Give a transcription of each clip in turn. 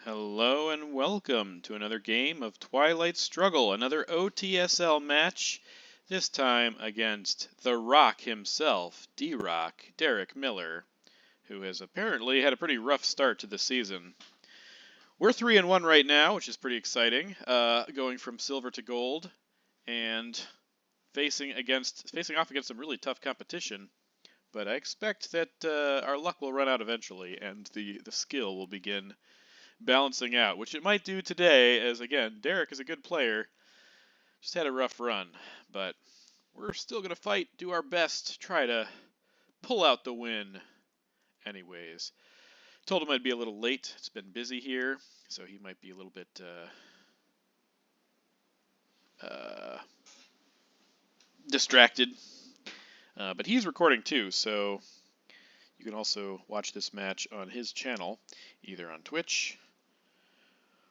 Hello and welcome to another game of Twilight Struggle, another OTSL match, this time against the Rock himself, DRock, Derek Miller, who has apparently had a pretty rough start to the season. We're 3-1 right now, which is pretty exciting, going from silver to gold, and facing off against some really tough competition. But I expect that our luck will run out eventually, and the skill will begin balancing out, which it might do today, as again, Derek is a good player, just had a rough run, but we're still going to fight, do our best, try to pull out the win anyways. Told him I'd be a little late, it's been busy here, so he might be a little bit distracted, but he's recording too, so you can also watch this match on his channel, either on Twitch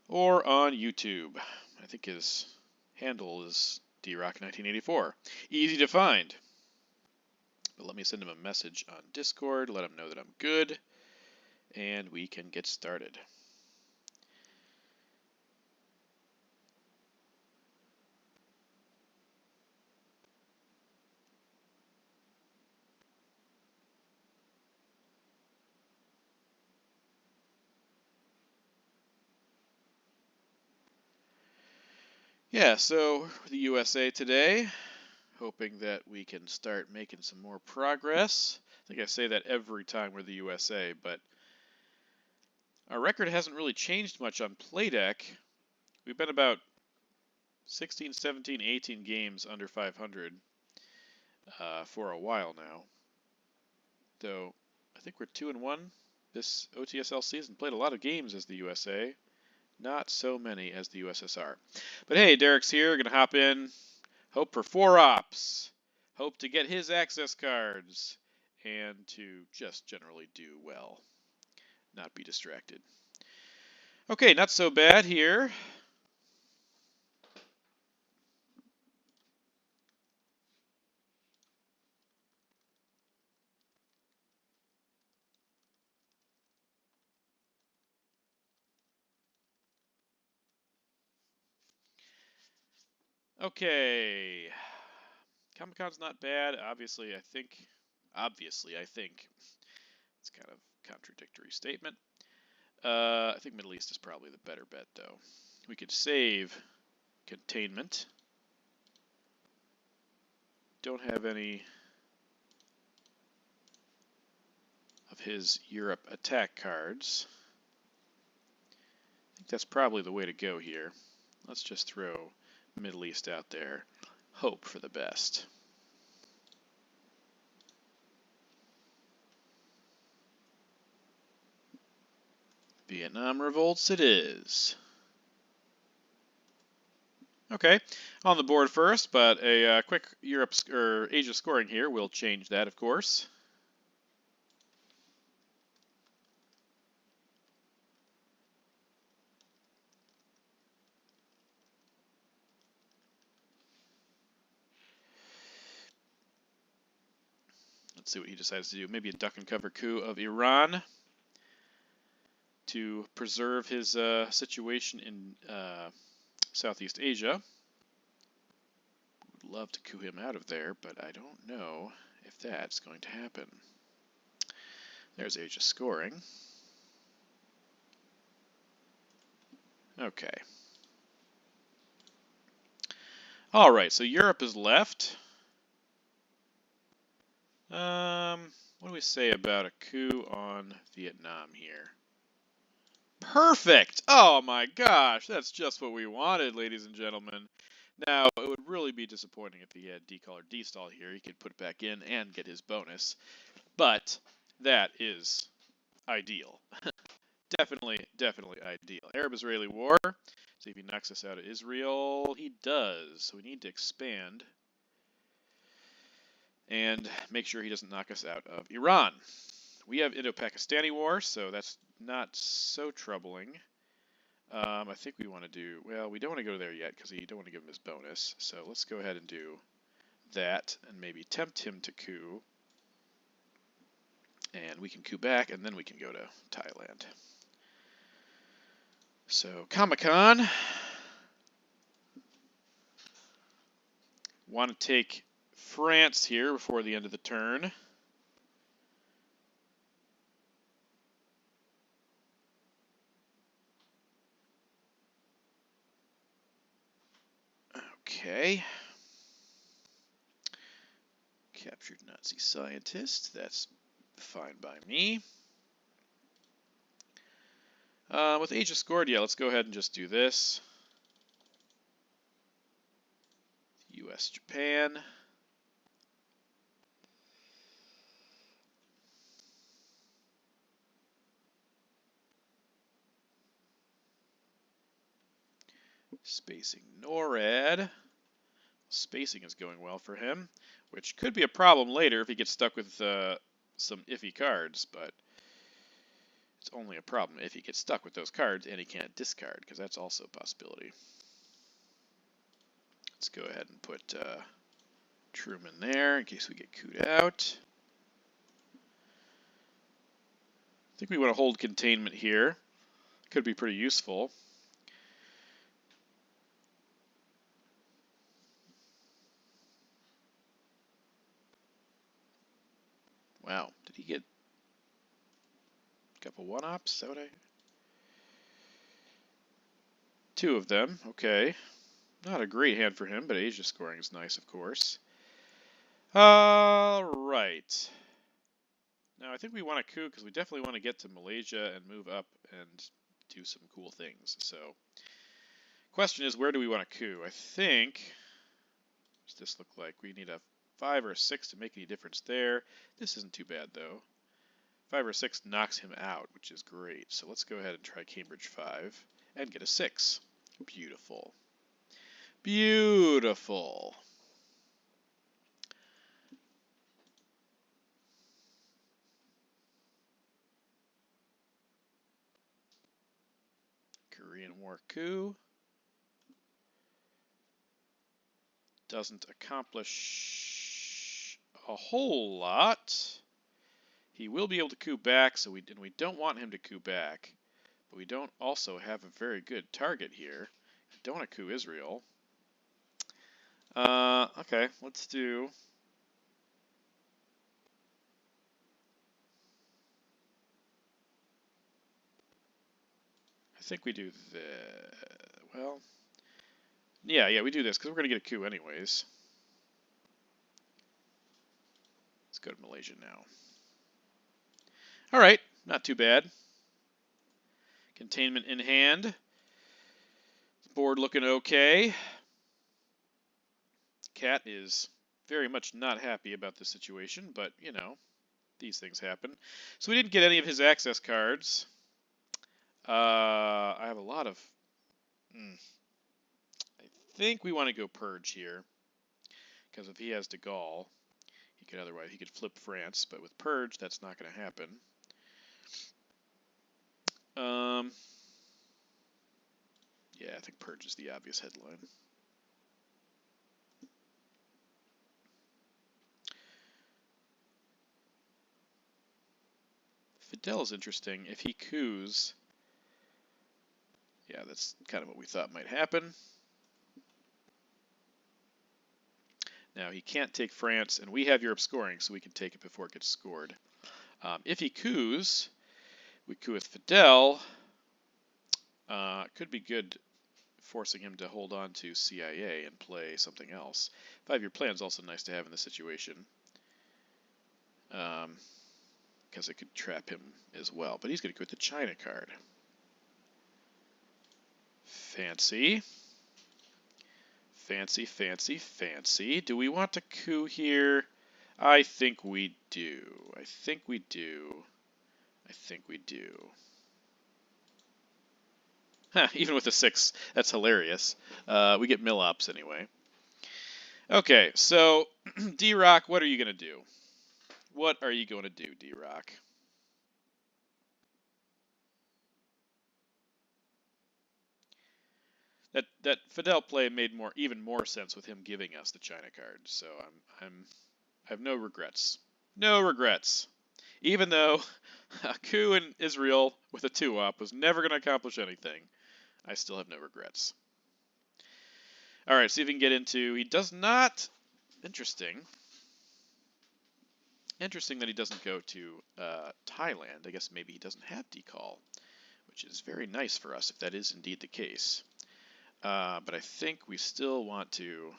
or on YouTube. I think his handle is DRock1984. Easy to find. But let me send him a message on Discord, let him know that I'm good, and we can get started. Yeah, so the USA today, hoping that we can start making some more progress. I think I say that every time we're the USA, but our record hasn't really changed much on Playdeck. We've been about 16, 17, 18 games under 500 for a while now. Though I think we're 2-1 this OTSL season. Played a lot of games as the USA. Not so many as the USSR. But hey, Derek's here, gonna hop in. Hope for 4 ops. Hope to get his access cards. And to just generally do well. Not be distracted. Okay, not so bad here. Okay. Comic-Con's not bad. Obviously, I think it's kind of a contradictory statement. I think Middle East is probably the better bet, though. We could save containment. Don't have any of his Europe attack cards. I think that's probably the way to go here. Let's just throw Middle East out there. Hope for the best. Vietnam revolts it is. Okay, on the board first, but a quick Europe or Asia scoring here will change that, of course. Let's see what he decides to do. Maybe a duck and cover coup of Iran to preserve his situation in Southeast Asia. Would love to coup him out of there, but I don't know if that's going to happen. There's Asia scoring. Okay. All right, so Europe is left. What do we say about a coup on Vietnam here? Perfect! Oh my gosh, that's just what we wanted, ladies and gentlemen. Now, it would really be disappointing if he had decall or destall here. He could put it back in and get his bonus. But that is ideal. Definitely ideal. Arab-Israeli war. See if he knocks us out of Israel. He does. So we need to expand and make sure he doesn't knock us out of Iran. We have Indo-Pakistani war, so that's not so troubling. I think we want to do, well, we don't want to go there yet because we don't want to give him his bonus. So let's go ahead and do that and maybe tempt him to coup. And we can coup back, and then we can go to Thailand. So, Comic-Con. Want to take France here before the end of the turn. Okay. Captured Nazi scientist. That's fine by me. With Age of Scored, yeah, let's go ahead and just do this. US, Japan. Spacing NORAD. Spacing is going well for him, which could be a problem later if he gets stuck with some iffy cards, but it's only a problem if he gets stuck with those cards and he can't discard, because that's also a possibility. Let's go ahead and put Truman there in case we get cooed out. I think we want to hold containment here. Could be pretty useful. Wow, did he get a couple one-ups? Is that what I... Two of them, okay. Not a great hand for him, but Asia scoring is nice, of course. All right. Now, I think we want to coup because we definitely want to get to Malaysia and move up and do some cool things. So, question is, where do we want to coup? I think, what does this look like? We need a 5 or a 6 to make any difference there. This isn't too bad, though. 5 or 6 knocks him out, which is great. So let's go ahead and try Cambridge 5 and get a 6. Beautiful. Beautiful. Korean War coup. Doesn't accomplish a whole lot. He will be able to coup back, so we don't want him to coup back. But we don't also have a very good target here. We don't want to coup Israel. Okay, let's do... I think we do the... Well... Yeah, we do this, because we're going to get a coup anyways. Let's go to Malaysia now. Alright, not too bad. Containment in hand. Board looking okay. Cat is very much not happy about the situation, but, you know, these things happen. So we didn't get any of his access cards. I have a lot of... I think we want to go Purge here, because if he has De Gaulle, he could flip France, but with Purge, that's not going to happen. Yeah, I think Purge is the obvious headline. Fidel is interesting. If he coups, yeah, that's kind of what we thought might happen. Now, he can't take France, and we have Europe scoring, so we can take it before it gets scored. If he coups, we coup with Fidel. Could be good forcing him to hold on to CIA and play something else. 5-year plan is also nice to have in this situation, because it could trap him as well. But he's going to coup with the China card. Fancy. Fancy, fancy, fancy. Do we want to coup here? I think we do. I think we do. I think we do. Huh, even with a 6, that's hilarious. We get mill-ops anyway. Okay, so DRock, what are you going to do? What are you going to do, DRock? That Fidel play made even more sense with him giving us the China card. So I have no regrets. No regrets. Even though a coup in Israel with a 2-op was never going to accomplish anything. I still have no regrets. All right, see if we can get into. He does not. Interesting. Interesting that he doesn't go to Thailand. I guess maybe he doesn't have decall, which is very nice for us if that is indeed the case. But I think we still want to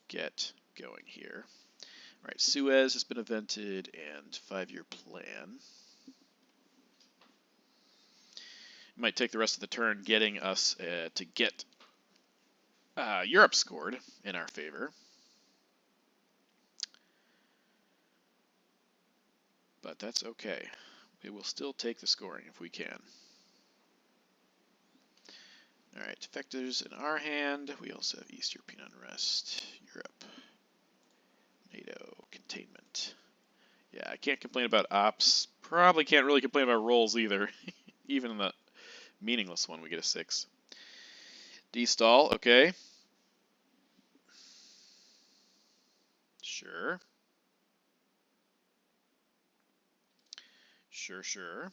get going here. All right, Suez has been evented and 5-year plan. Might take the rest of the turn getting us to get Europe scored in our favor. But that's okay. We will still take the scoring if we can. All right, defectors in our hand. We also have East European unrest, Europe, NATO, containment. Yeah, I can't complain about ops. Probably can't really complain about rolls either. Even in the meaningless one, we get a 6. Destall, okay. Sure. Sure.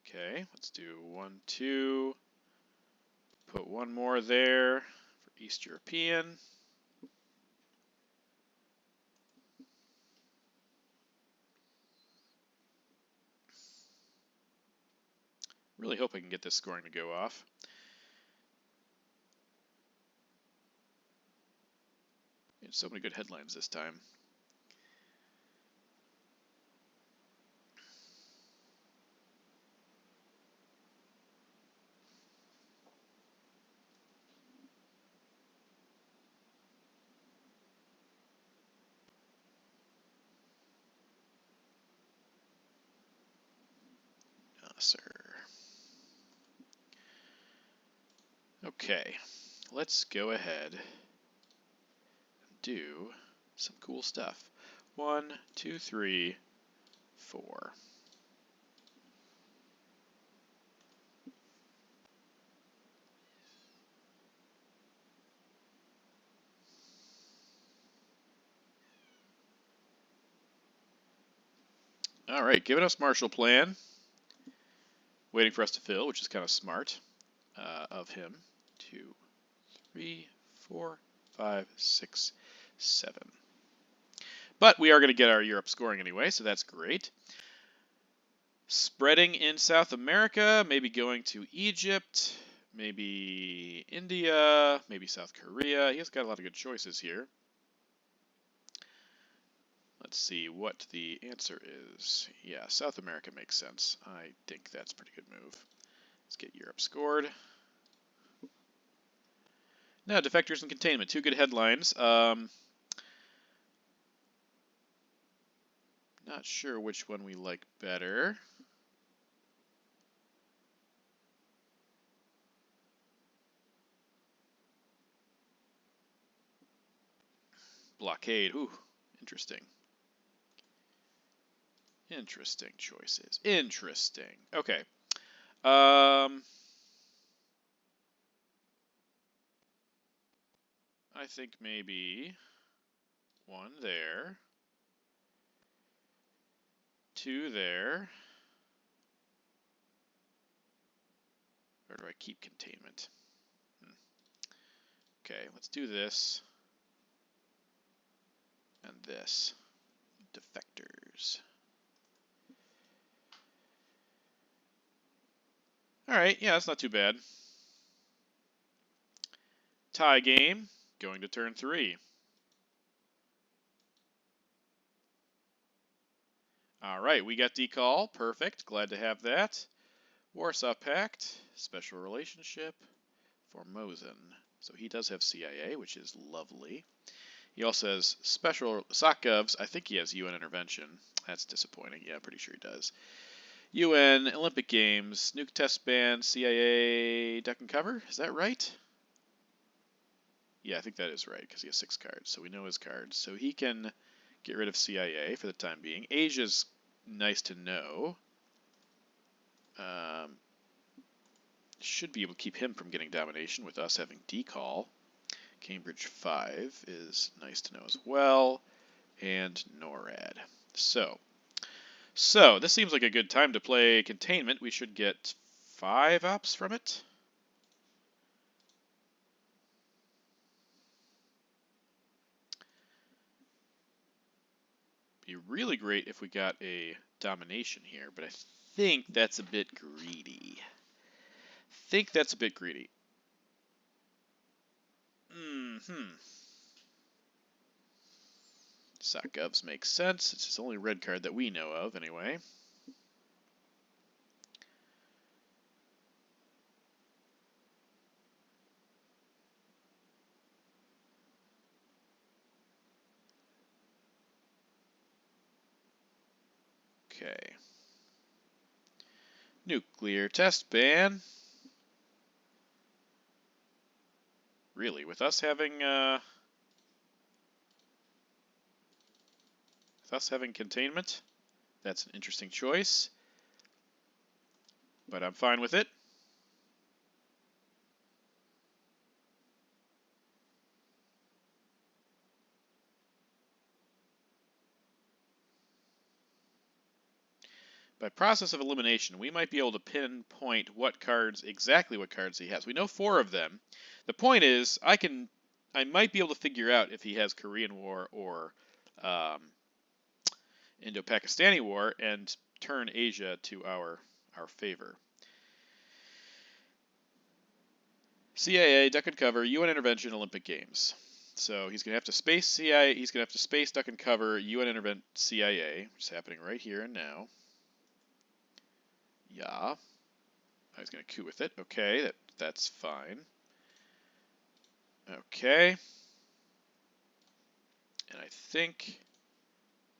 Okay, let's do 1, 2. Put one more there for East European. Really hope I can get this scoring to go off. So many good headlines this time. Sir. Okay, let's go ahead and do some cool stuff. 1, 2, 3, 4. All right, giving us Marshall Plan. Waiting for us to fill, which is kind of smart of him. 2, 3, 4, 5, 6, 7. But we are going to get our Europe scoring anyway, so that's great. Spreading in South America, maybe going to Egypt, maybe India, maybe South Korea. He has got a lot of good choices here. Let's see what the answer is. Yeah, South America makes sense. I think that's a pretty good move. Let's get Europe scored. Now, defectors and containment, 2 good headlines. Not sure which one we like better. Blockade, ooh, interesting. Interesting choices. Interesting. Okay. I think maybe 1 there. 2 there. Or do I keep containment? Okay, let's do this. And this. Defectors. Alright, yeah, that's not too bad. Tie game, going to turn 3. Alright, we got decall, perfect, glad to have that. Warsaw Pact, special relationship, Formosan. So he does have CIA, which is lovely. He also has special SOCGovs. I think he has UN intervention. That's disappointing. Yeah, I'm pretty sure he does. UN, Olympic Games, nuke test ban, CIA, duck and cover. Is that right? Yeah, I think that is right because he has 6 cards. So we know his cards. So he can get rid of CIA for the time being. Asia's nice to know. Should be able to keep him from getting domination with us having decall. Cambridge 5 is nice to know as well. And NORAD. So this seems like a good time to play containment. We should get 5 ops from it. Be really great if we got a domination here, but I think that's a bit greedy. Sock-Govs makes sense. It's the only red card that we know of, anyway. Okay. Nuclear test ban. Really, with us having containment, that's an interesting choice. But I'm fine with it. By process of elimination, we might be able to pinpoint exactly what cards he has. We know 4 of them. The point is, I might be able to figure out if he has Korean War or Indo-Pakistani War and turn Asia to our favor. CIA, duck and cover, UN intervention, Olympic Games. So he's going to have to space CIA. He's going to have to space, duck and cover, UN intervent CIA, which is happening right here and now. Yeah. I was going to coup with it. Okay, that's fine. Okay. And I think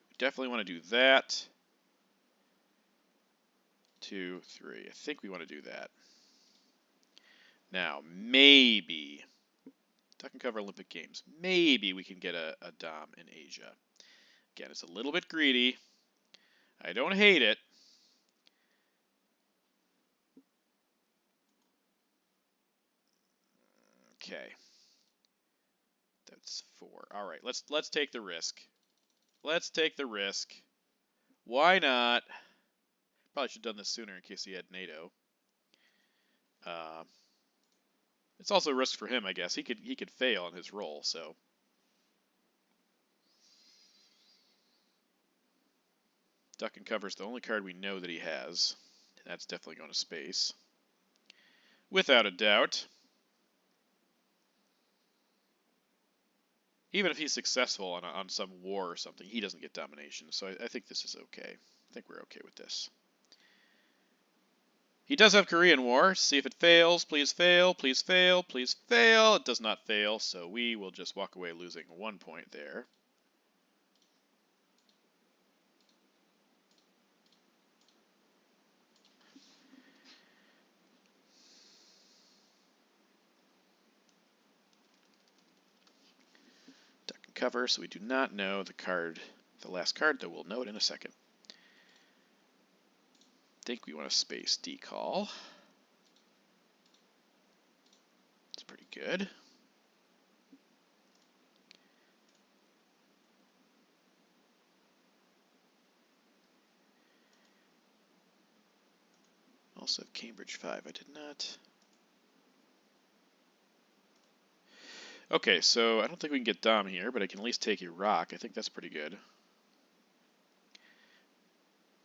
we definitely want to do that. 2, 3. I think we want to do that. Now, maybe, duck and cover Olympic Games, maybe we can get a dom in Asia. Again, it's a little bit greedy. I don't hate it. Okay. That's 4. All right, let's take the risk. Let's take the risk. Why not? Probably should have done this sooner in case he had NATO. It's also a risk for him, I guess. He could fail in his role, so. Duck and cover is the only card we know that he has. That's definitely going to space. Without a doubt. Even if he's successful on some war or something, he doesn't get domination. So I think this is okay. I think we're okay with this. He does have Korean War. See if it fails. Please fail. Please fail. Please fail. It does not fail, so we will just walk away losing 1 point there. Duck and cover, so we do not know the last card, though we'll know it in a second. I think we want to space decall. It's pretty good. Also have Cambridge 5. I did not. Okay, so I don't think we can get Dom here, but I can at least take Iraq. I think that's pretty good.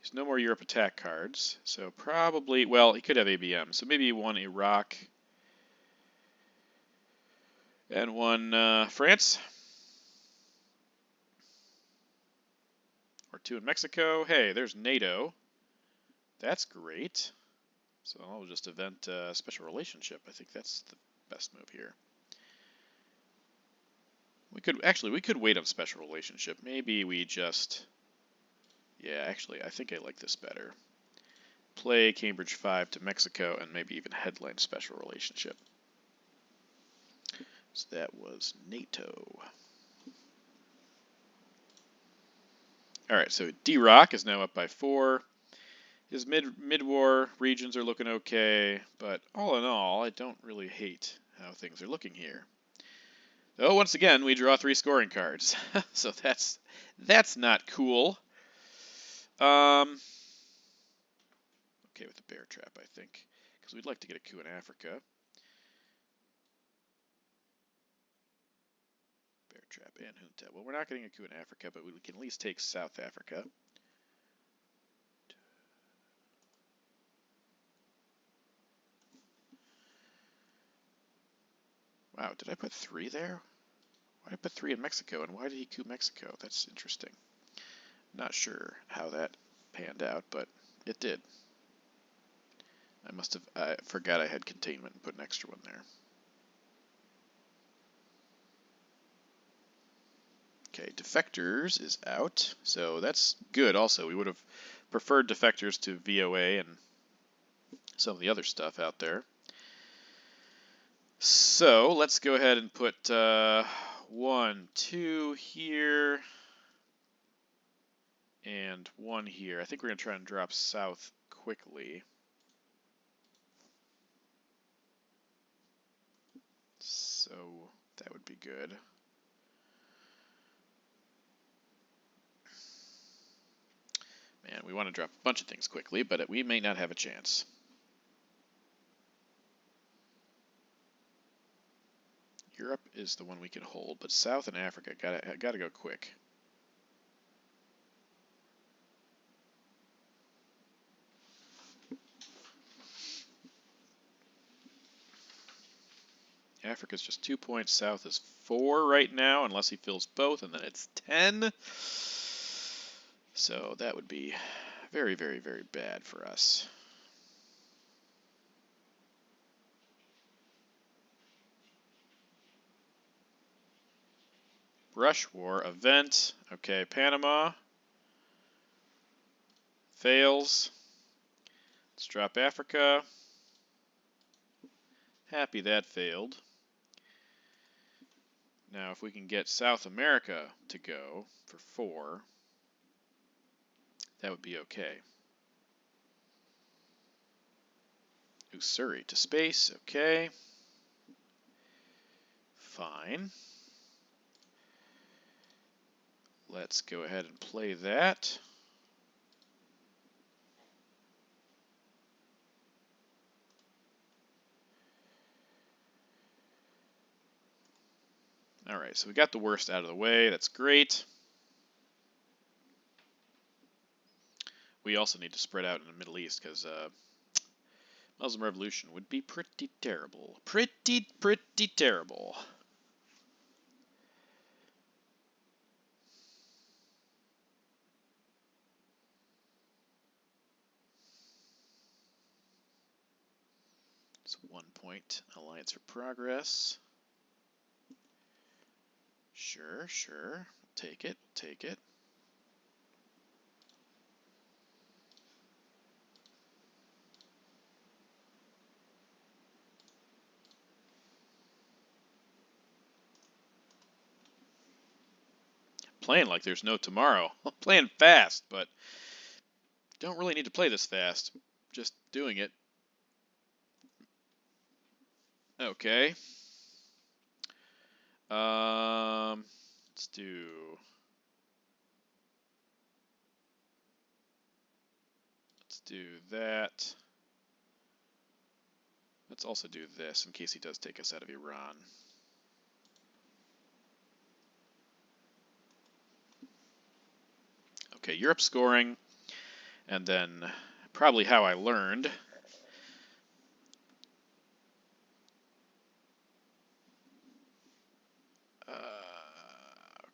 There's no more Europe attack cards, so probably, well, he could have ABM, so maybe 1 Iraq and 1 France. Or 2 in Mexico. Hey, there's NATO. That's great. So I'll just event special relationship. I think that's the best move here. We could wait on special relationship. Maybe we just, yeah, actually, I think I like this better. Play Cambridge 5 to Mexico and maybe even headline special relationship. So that was NATO. All right, so DRock is now up by 4. His mid-war regions are looking okay, but all in all, I don't really hate how things are looking here. Though once again, we draw 3 scoring cards, so that's not cool. Okay, okay with the bear trap, I think, because we'd like to get a coup in Africa. Bear trap and junta. Well, we're not getting a coup in Africa, but we can at least take South Africa. Wow, did I put 3 there? Why did I put 3 in Mexico, and why did he coup Mexico? That's interesting. Not sure how that panned out, but it did. I forgot I had containment and put an extra one there. Okay, defectors is out, so that's good also. We would have preferred defectors to VOA and some of the other stuff out there. So let's go ahead and put 1, 2 here, and 1 here. I think we're going to try and drop south quickly. So that would be good. Man, we want to drop a bunch of things quickly, but we may not have a chance. Europe is the one we can hold, but South and Africa gotta go quick. Africa's just 2 points. South is 4 right now, unless he fills both, and then it's 10. So that would be very, very, very bad for us. Brush War event. Okay, Panama. Fails. Let's drop Africa. Happy that failed. Now, if we can get South America to go for 4, that would be okay. Ussuri to space. Okay. Fine. Let's go ahead and play that. All right, so we got the worst out of the way. That's great. We also need to spread out in the Middle East because Muslim Revolution would be pretty terrible. Pretty terrible. It's 1 point. Alliance for Progress. Sure. Take it. Playing like there's no tomorrow. I'm playing fast, but don't really need to play this fast. Just doing it. Okay. Let's do that. Let's also do this in case he does take us out of Iran. Okay, Europe scoring, and then probably how I learned.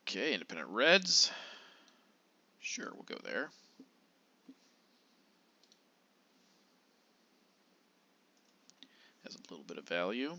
Okay, independent Reds. Sure, we'll go there. Has a little bit of value.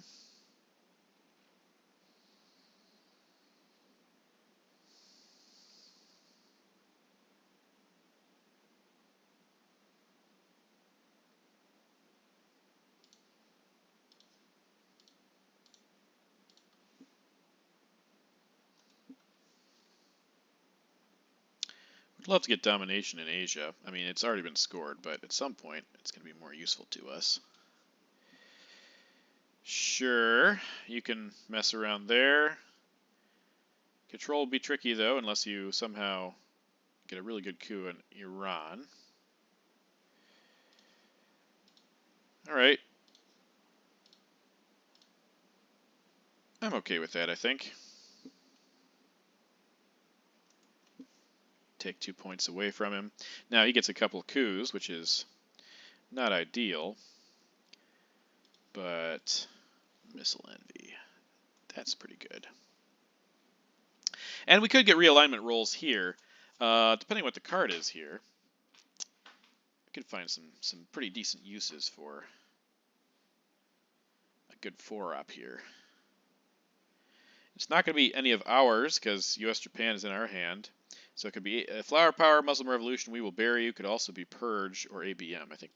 We'd love to get domination in Asia. I mean, it's already been scored, but at some point, it's going to be more useful to us. Sure, you can mess around there. Control will be tricky, though, unless you somehow get a really good coup in Iran. All right. I'm okay with that, I think. Take 2 points away from him. Now he gets a couple of coups, which is not ideal, but Missile Envy, that's pretty good. And we could get realignment rolls here, depending on what the card is here. We could find some pretty decent uses for a good 4-op here. It's not going to be any of ours, because US-Japan is in our hand. So it could be Flower Power, Muslim Revolution, We Will Bury You. Could also be Purge or ABM. I think,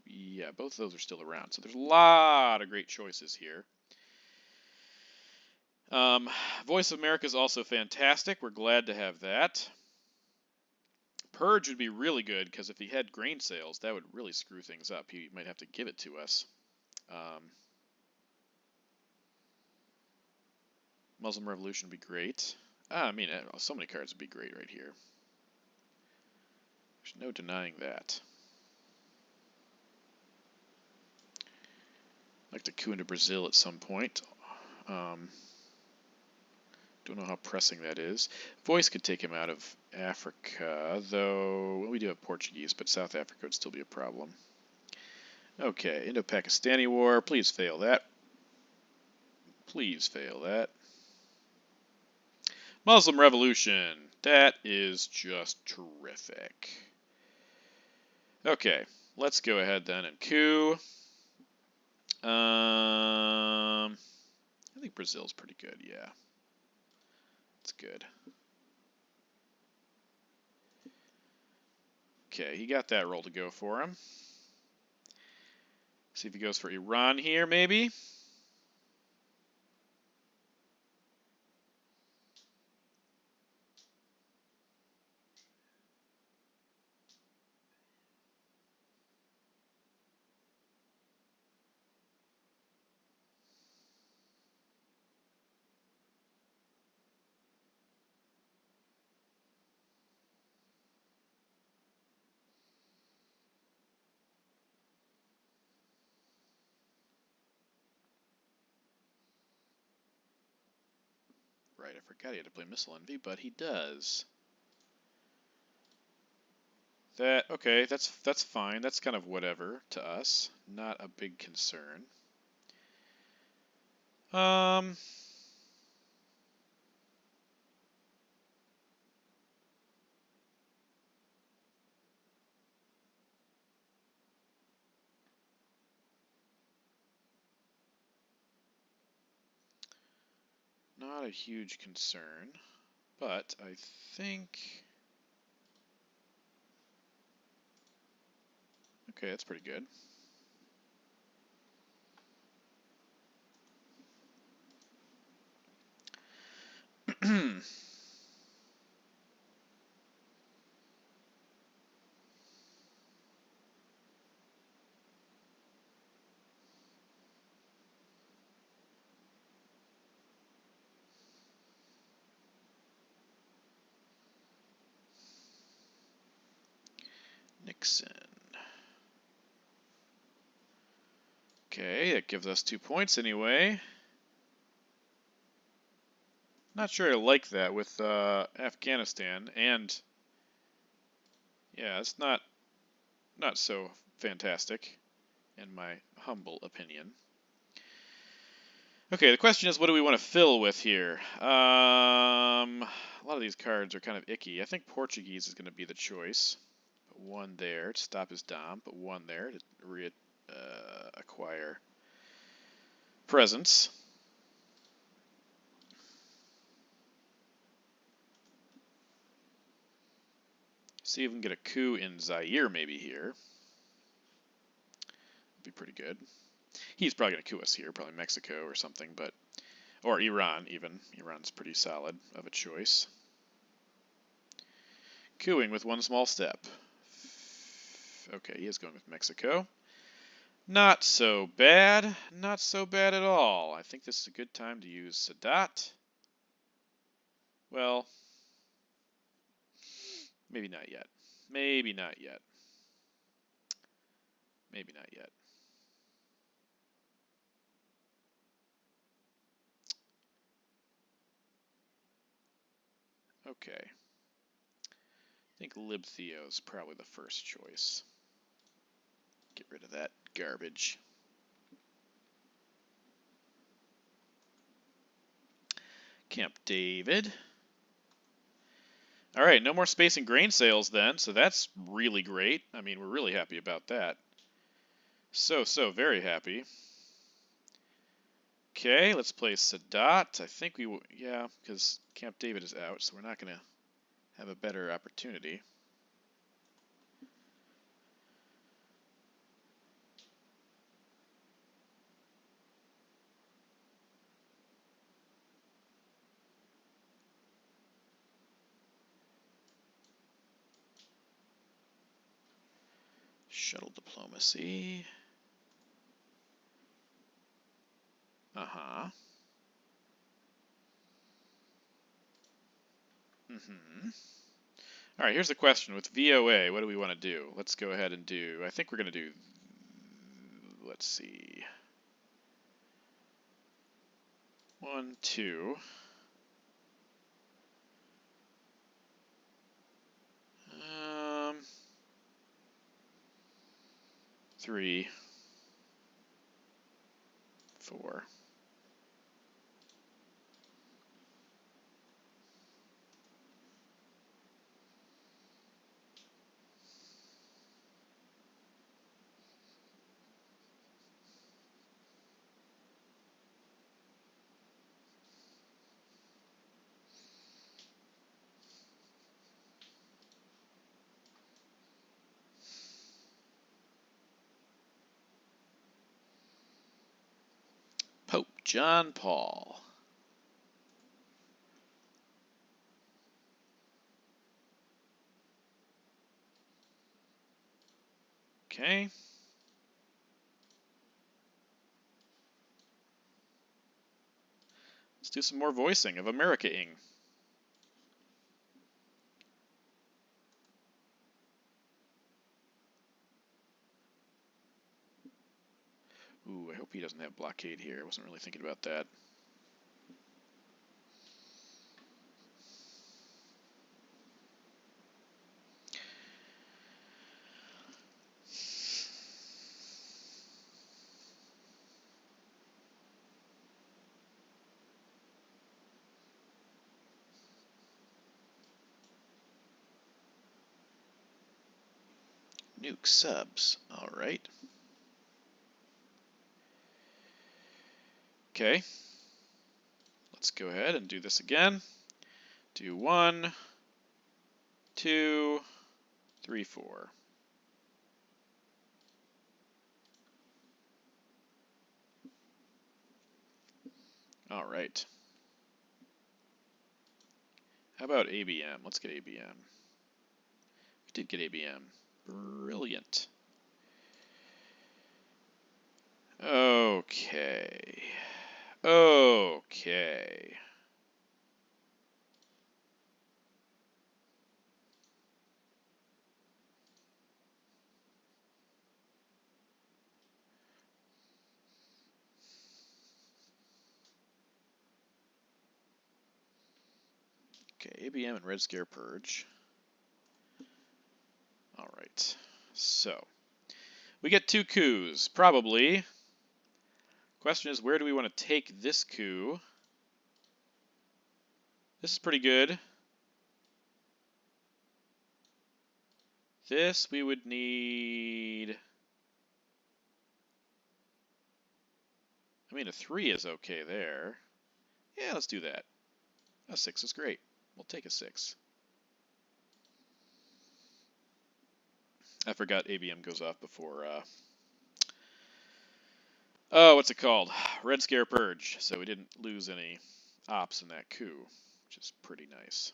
yeah, both of those are still around. So there's a lot of great choices here. Voice of America is also fantastic. We're glad to have that. Purge would be really good, because if he had grain sales, that would really screw things up. He might have to give it to us. Muslim Revolution would be great. I mean, so many cards would be great right here. There's no denying that. I'd like to coup into Brazil at some point. Don't know how pressing that is. Voice could take him out of Africa, though well, we do have Portuguese, but South Africa would still be a problem. Okay, Indo-Pakistani War. Please fail that. Please fail that. Muslim Revolution. That is just terrific. Okay, let's go ahead then and coup. I think Brazil's pretty good, yeah. It's good. Okay, he got that roll to go for him. See if he goes for Iran here, maybe. Right, I forgot he had to play Missile Envy, but he does. Okay, that's fine. That's kind of whatever to us. Not a big concern. Not a huge concern, but I think... Okay, that's pretty good. Nixon. Okay, that gives us 2 points anyway. Not sure I like that with Afghanistan, and yeah, it's not so fantastic, in my humble opinion. Okay, the question is, what do we want to fill with here? A lot of these cards are kind of icky. I think Portuguese is going to be the choice. Put 1 there to stop his dom. Put 1 there to acquire presence. See if we can get a coup in Zaire maybe here. That'd be pretty good. He's probably going to coup us here, probably Mexico or something, but or Iran even. Iran's pretty solid of a choice. Cooing with 1 small step. Okay, he is going with Mexico. Not so bad. Not so bad at all. I think this is a good time to use Sadat. Well, maybe not yet. Maybe not yet. Maybe not yet. Okay. I think libtheo is probably the first choice. Get rid of that garbage. Camp David. All right, no more space and grain sales then, so that's really great. I mean, we're really happy about that. So very happy. Okay, let's play Sadat. I think yeah, because Camp David is out, so we're not going to have a better opportunity. Shuttle diplomacy. Uh-huh. All right, here's the question. With VOA, what do we want to do? Let's go ahead and do, I think we're going to do, let's see, 1, 2. 3, 4. Pope John Paul. Okay. Let's do some more voicing of America-ing. Ooh, I hope he doesn't have blockade here. I wasn't really thinking about that. Nuke subs. All right. Okay. Let's go ahead and do this again. Do 1, 2, 3, 4. All right. How about ABM? Let's get ABM. We did get ABM. Brilliant. Okay. Okay. Okay, ABM and Red Scare Purge. All right. So, we get 2 coups, probably. Question is, where do we want to take this coup? This is pretty good. This we would need... I mean, a 3 is okay there. Yeah, let's do that. A 6 is great. We'll take a 6. I forgot ABM goes off before... Oh, what's it called? Red Scare Purge. So we didn't lose any ops in that coup, which is pretty nice.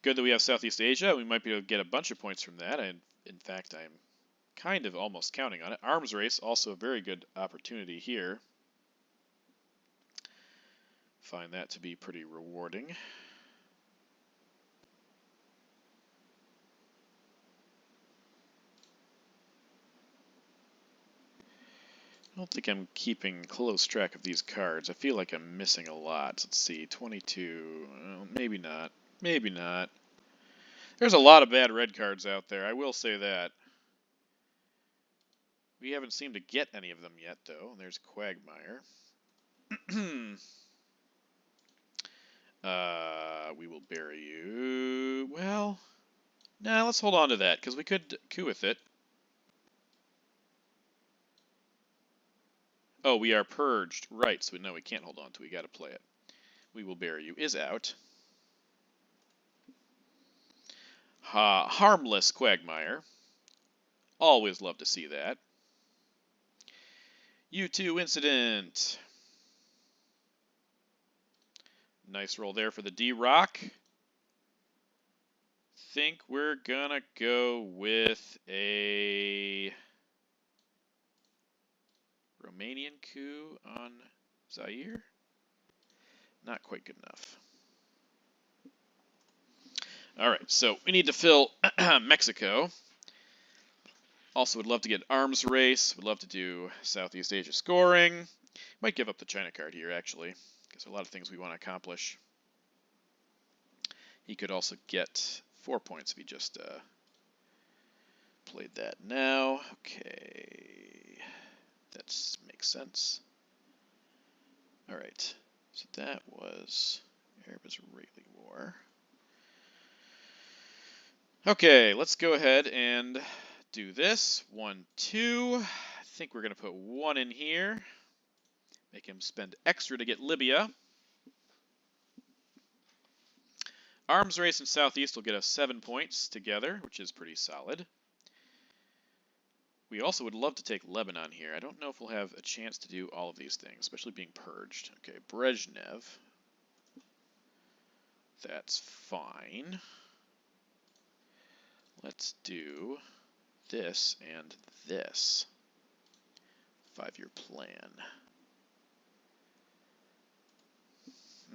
Good that we have Southeast Asia. We might be able to get a bunch of points from that. And in fact, I'm kind of almost counting on it. Arms race, also a very good opportunity here. Find that to be pretty rewarding. don't think I'm keeping close track of these cards. I feel like I'm missing a lot. Let's see, 22. Well, maybe not. Maybe not. There's a lot of bad red cards out there, I will say that. We haven't seemed to get any of them yet, though. There's Quagmire. We will bury you. Well, nah, let's hold on to that, because we could coup with it. Oh, we are purged. Right, so no, we can't hold on to it. We got to play it. We will bury you is out. Harmless Quagmire. Always love to see that. U2 Incident. Nice roll there for the DRock. Think we're gonna go with a Romanian coup on Zaire. Not quite good enough. Alright, so we need to fill Mexico. Also would love to get arms race. Would love to do Southeast Asia scoring. Might give up the China card here, actually, because there are a lot of things we want to accomplish. He could also get 4 points if he just played that now. Okay, that makes sense. Alright, so that was Arab-Israeli War. Okay, let's go ahead and do this. 1, 2. I think we're going to put 1 in here. Make him spend extra to get Libya. Arms race in Southeast will get us 7 points together, which is pretty solid. We also would love to take Lebanon here. I don't know if we'll have a chance to do all of these things, especially being purged. Okay, Brezhnev. That's fine. Let's do this and this. 5-year plan.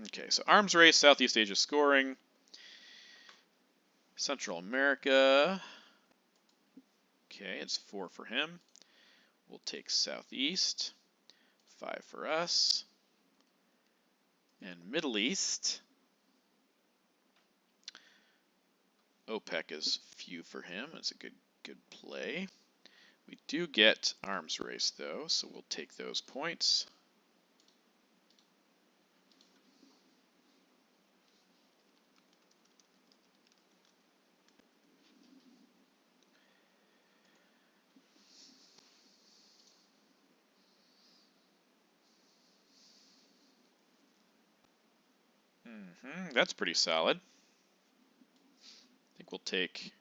Okay, so arms race, Southeast Asia scoring. Central America. Okay, it's 4 for him. We'll take Southeast. 5 for us. And Middle East. OPEC is few for him. It's a good play. We do get arms race, though, so we'll take those points. That's pretty solid. I think we'll take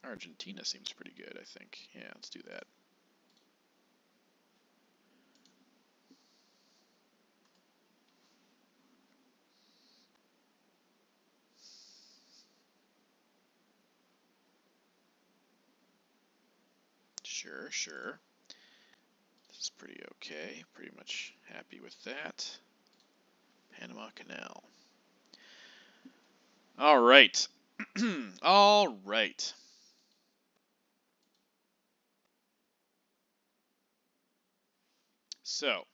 Argentina. Seems pretty good, I think. Yeah, let's do that. Sure. This is pretty okay. Pretty much happy with that. Panama Canal. All right. All right. So.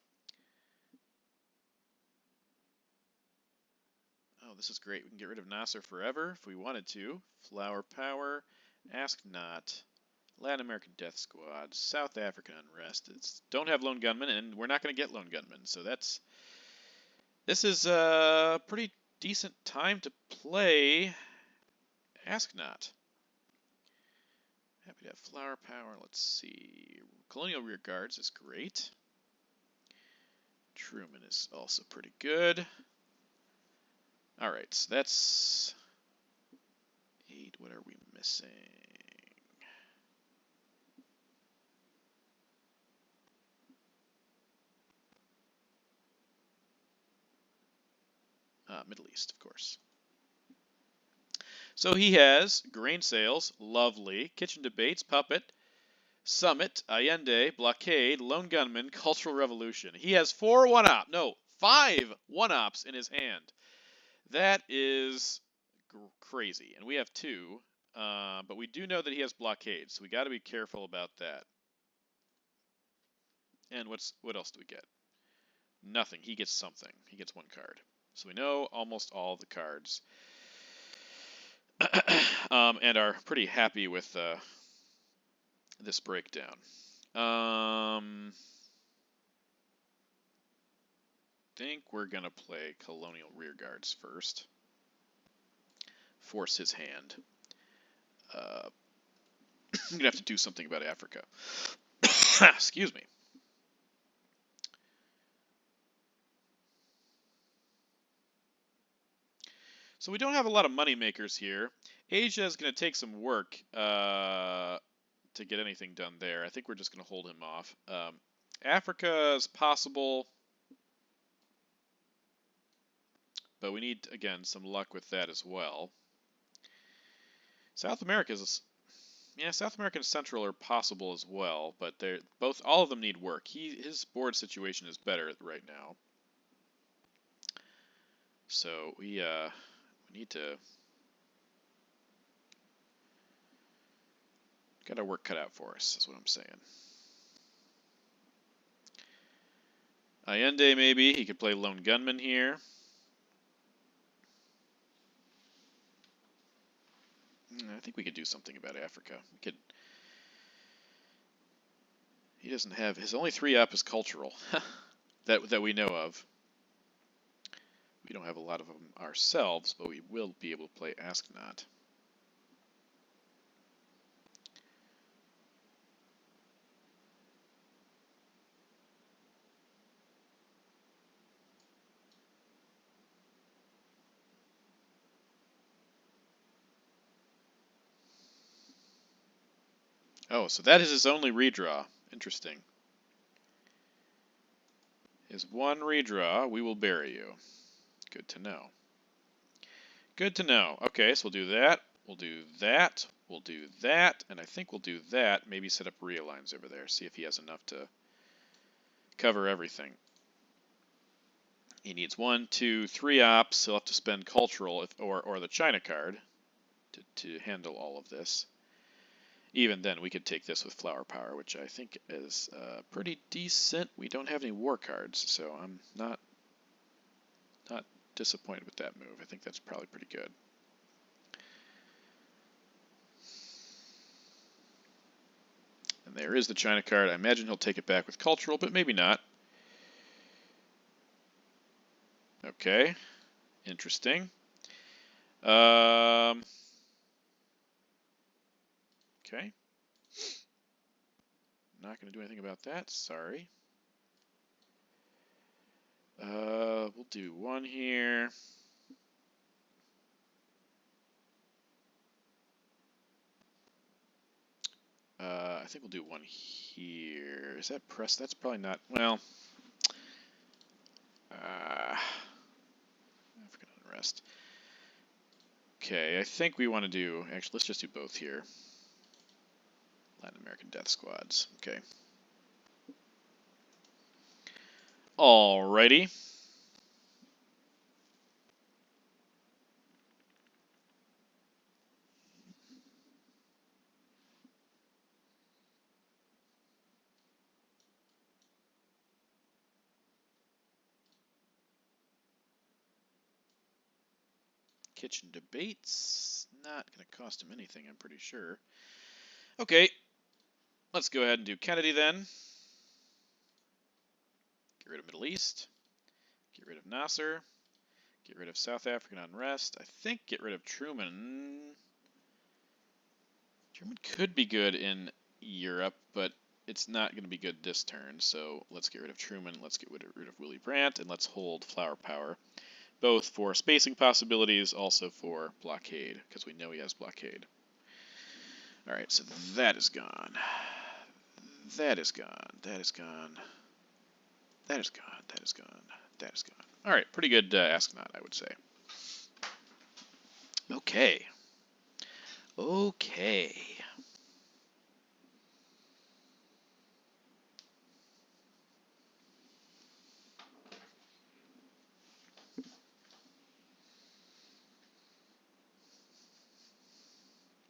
Oh, this is great. We can get rid of Nasser forever if we wanted to. Flower Power. Ask Not. Latin American Death Squad. South African Unrest. Don't have Lone Gunman, and we're not going to get Lone Gunman. So this is a pretty decent time to play Ask Not. Happy to have Flower Power. Let's see. Colonial Rear Guards is great. Truman is also pretty good. Alright, so that's 8. What are we missing? Middle East, of course. So he has grain sales, lovely, kitchen debates, puppet, summit, Allende, blockade, lone gunman, cultural revolution. He has 5 one-ops in his hand. That is crazy. And we have 2, but we do know that he has blockade, so we got to be careful about that. And what else do we get? Nothing. He gets something. He gets one card. So we know almost all the cards. And are pretty happy with this breakdown. Think we're going to play Colonial Rearguards first. Force his hand. I'm going to have to do something about Africa. Excuse me. So we don't have a lot of money makers here. Asia is going to take some work to get anything done there. I think we're just going to hold him off. Africa is possible, but we need, again, some luck with that as well. South America is, yeah, South America and Central are possible as well, but they're all of them need work. His board situation is better right now, so we need to got our work cut out for us. Is what I'm saying. Allende, maybe he could play Lone Gunman here. I think we could do something about Africa. He doesn't have his only 3-up is cultural that we know of. We don't have a lot of them ourselves, but we will be able to play Ask Not. Oh, so that is his only redraw. Interesting. His one redraw, we will bury you. Good to know. Good to know. Okay, so we'll do that. We'll do that. We'll do that. And I think we'll do that. Maybe set up realigns over there. See if he has enough to cover everything. He needs 1, 2, 3 ops. He'll have to spend cultural or the China card to handle all of this. Even then, we could take this with Flower Power, which I think is pretty decent. We don't have any war cards, so I'm not disappointed with that move. I think that's probably pretty good. And there is the China card. I imagine he'll take it back with Cultural, but maybe not. Okay, interesting. Okay. Not going to do anything about that. Sorry. We'll do 1 here. I think we'll do 1 here. Is that press? That's probably not. Well, African unrest. Okay, I think we want to do. Actually, let's just do both here. Latin American death squads. Okay. Alrighty. Kitchen debates. Not going to cost him anything, I'm pretty sure. Okay. Let's go ahead and do Kennedy then. Get rid of Middle East. Get rid of Nasser. Get rid of South African unrest. I think get rid of Truman. Truman could be good in Europe, but it's not going to be good this turn. So let's get rid of Truman. Let's get rid of Willy Brandt, and let's hold Flower Power. Both for spacing possibilities, also for blockade, because we know he has blockade. Alright, so that is gone. That is gone. That is gone. That is gone. That is gone. That is gone. Alright, pretty good Ask Not, I would say. Okay. Okay.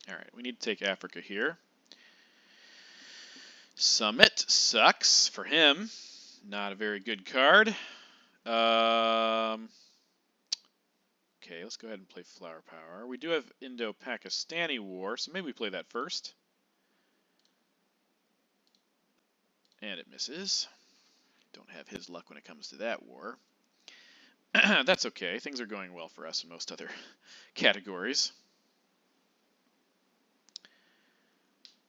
Alright, we need to take Africa here. Summit sucks for him. Not a very good card. Okay, let's go ahead and play Flower Power. We do have Indo-Pakistani War, so maybe we play that first. And it misses. Don't have his luck when it comes to that war. That's okay. Things are going well for us in most other categories.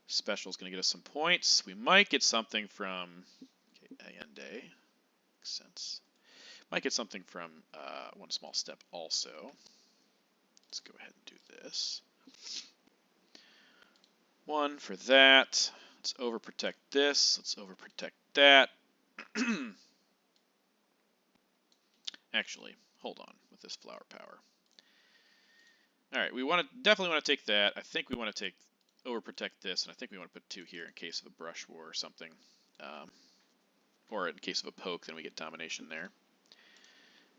Special's going to get us some points. We might get something from Allende. Makes sense. Might get something from One Small Step also. Let's go ahead and do this. 1 for that. Let's overprotect this. Let's overprotect that. Actually, hold on with this Flower Power. All right, we definitely want to take that. I think we want to overprotect this, and I think we want to put 2 here in case of a brush war or something. Or in case of a poke, then we get domination there.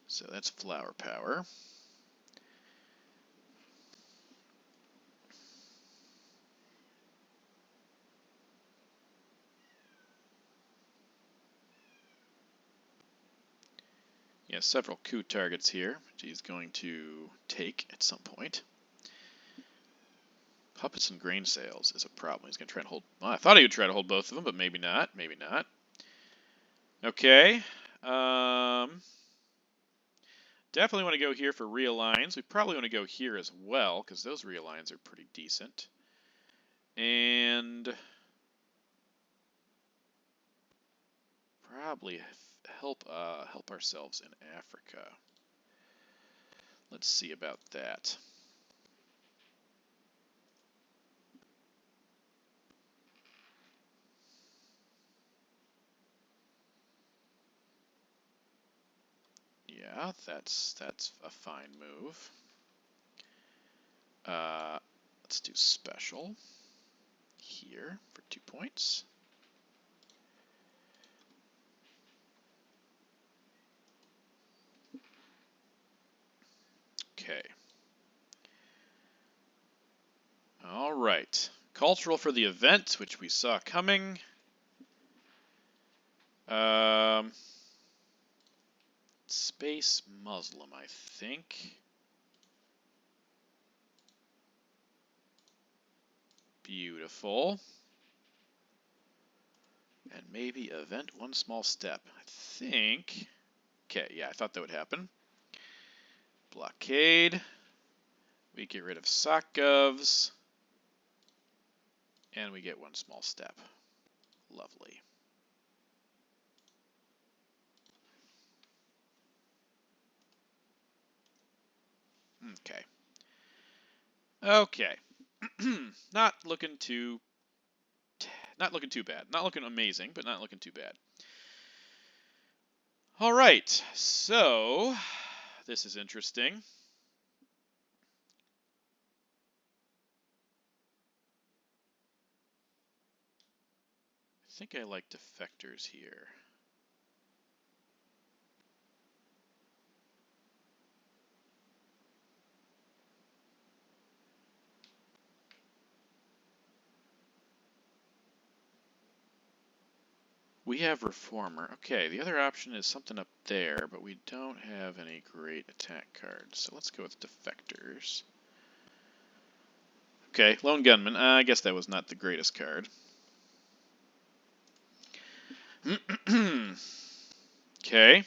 So that's Flower Power. Yeah, several coup targets here, which he's going to take at some point. Puppets and grain sales is a problem. He's going to try and hold... Well, I thought he would try to hold both of them, but maybe not. Maybe not. Okay. Definitely want to go here for realigns. We probably want to go here as well, because those realigns are pretty decent. And probably help ourselves in Africa. Let's see about that. Yeah, that's a fine move. Let's do special here for 2 points. Okay. All right. Cultural for the event, which we saw coming. Space Muslim, I think. Beautiful. And maybe event One Small Step. I think. Okay, yeah, I thought that would happen. Blockade. We get rid of SOCGovs. And we get One Small Step. Lovely. Okay. Okay. Not looking too bad. Not looking amazing, but not looking too bad. All right. So, this is interesting. I think I like defectors here. We have Reformer. Okay, the other option is something up there, but we don't have any great attack cards. So let's go with defectors. Okay, Lone Gunman. I guess that was not the greatest card. Okay.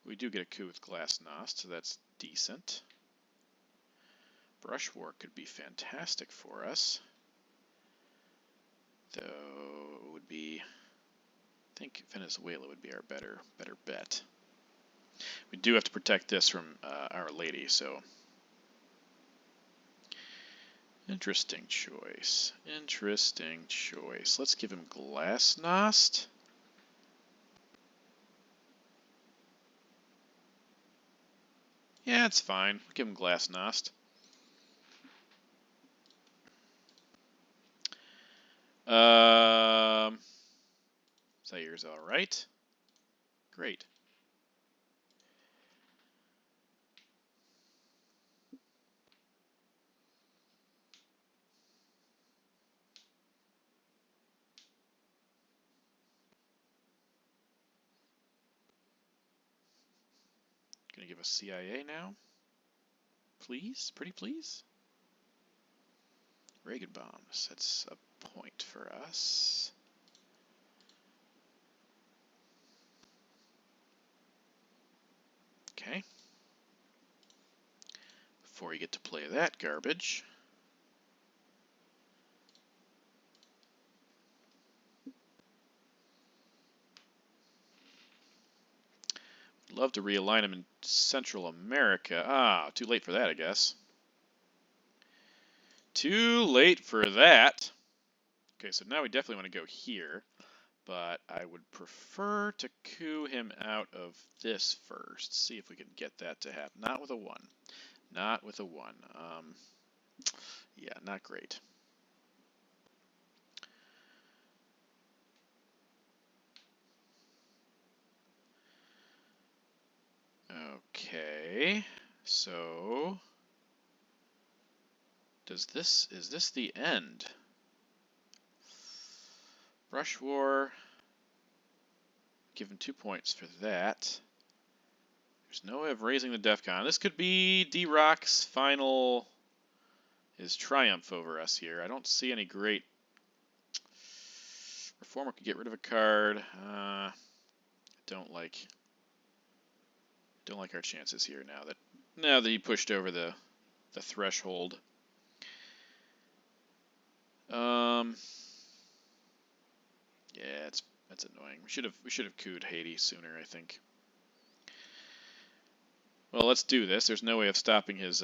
We do get a coup with Glasnost, so that's decent. Brush War could be fantastic for us. Though it would be, I think Venezuela would be our better bet. We do have to protect this from Our Lady, so interesting choice. Interesting choice. Let's give him Glasnost. Yeah, it's fine. We'll give him Glasnost. Zaire's all right. Great. give us CIA now? Please? Pretty please? Reagan bombs. That's a point for us. Okay. Before you get to play that garbage. Love to realign them in Central America. Ah, too late for that, I guess. Too late for that. Okay, so now we definitely want to go here, but I would prefer to coup him out of this first. See if we can get that to happen. Not with a 1. Not with a 1. Yeah, not great. Okay, so is this the end? Brush War, given 2 points for that. There's no way of raising the DEFCON. This could be DRock's final, his triumph over us here. I don't see any great. Reformer could get rid of a card. Don't like our chances here now that he pushed over the threshold. Yeah, that's annoying. We should have cooed Haiti sooner, I think. Well, let's do this. There's no way of stopping his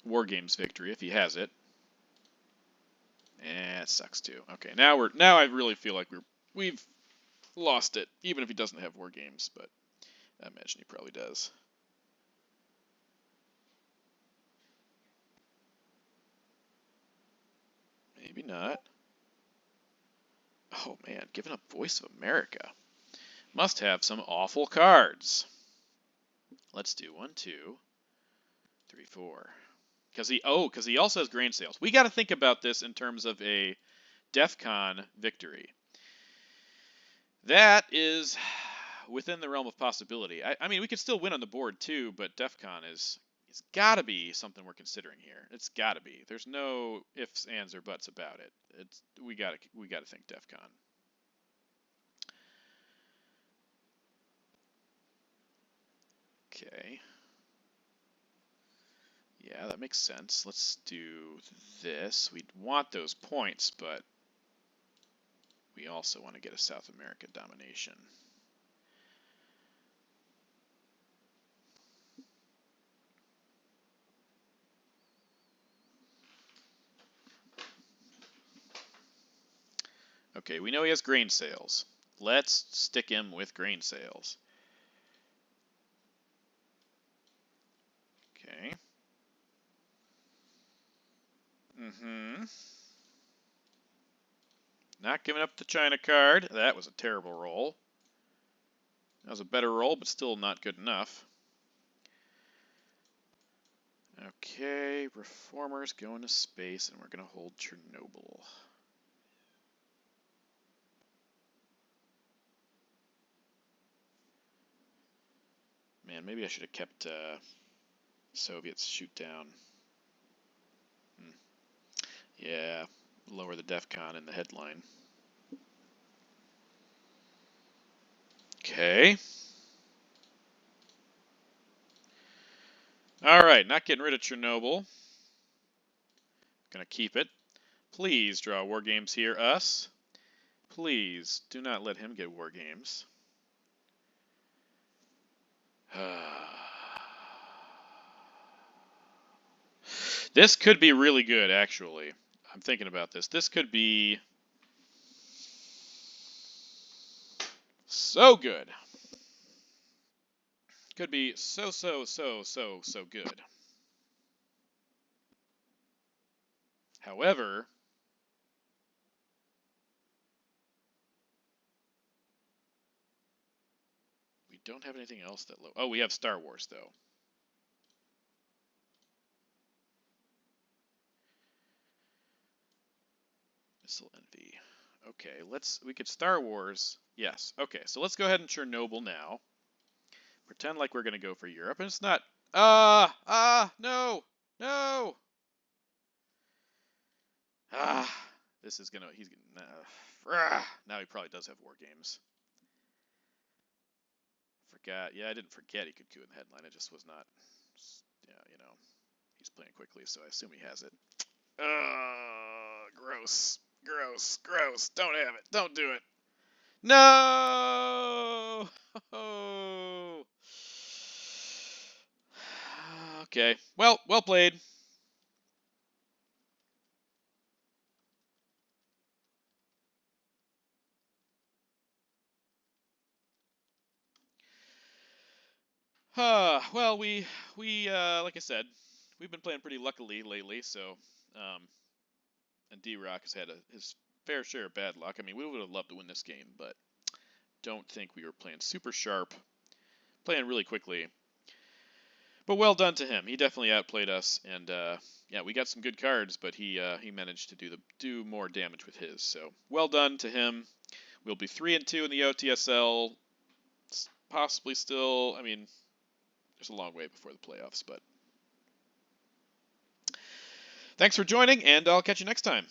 War Games victory if he has it. It sucks too. Okay, now I really feel like we've lost it, even if he doesn't have War Games, but I imagine he probably does. Maybe not. Oh man, giving up Voice of America. Must have some awful cards. Let's do 1, 2, 3, 4. Because he also has grain sales. We got to think about this in terms of a DEFCON victory. That is within the realm of possibility. I mean, we could still win on the board too, but DEFCON it's got to be something we're considering here. It's got to be. There's no ifs, ands, or buts about it. We got to think DEFCON. Okay. Yeah, that makes sense. Let's do this. We want those points, but we also want to get a South America domination. Okay, we know he has grain sales. Let's stick him with grain sales. Okay. Not giving up the China card. That was a terrible roll. That was a better roll, but still not good enough. Okay, Reformers going to space, and we're going to hold Chernobyl. Man, maybe I should have kept Soviets shoot down. Yeah, lower the DEFCON in the headline. Okay. Alright, not getting rid of Chernobyl. Gonna keep it. Please draw War Games here, us. Please, do not let him get War Games. This could be really good, actually. I'm thinking about this. This could be so good. Could be so good. However, we don't have anything else that low. Oh, we have Star Wars, though. Missile Envy. Okay, we could Star Wars. Yes. Okay, so let's go ahead and Chernobyl now. Pretend like we're going to go for Europe, and it's not. No! No! This is gonna. He's gonna. Now he probably does have war games. Forgot. Yeah, I didn't forget he could coup in the headline. It just was not. Yeah, you know, he's playing quickly, so I assume he has it. Gross, gross, gross. Don't have it. Don't do it. No. Okay. Well played. Well, we like I said, we've been playing pretty luckily lately. So, and DRock has had his fair share of bad luck. I mean, we would have loved to win this game, but don't think we were playing super sharp, playing really quickly. But well done to him. He definitely outplayed us, and yeah, we got some good cards, but he managed to do more damage with his. So well done to him. We'll be 3-2 in the OTSL. Possibly still. I mean, there's a long way before the playoffs, but thanks for joining, and I'll catch you next time.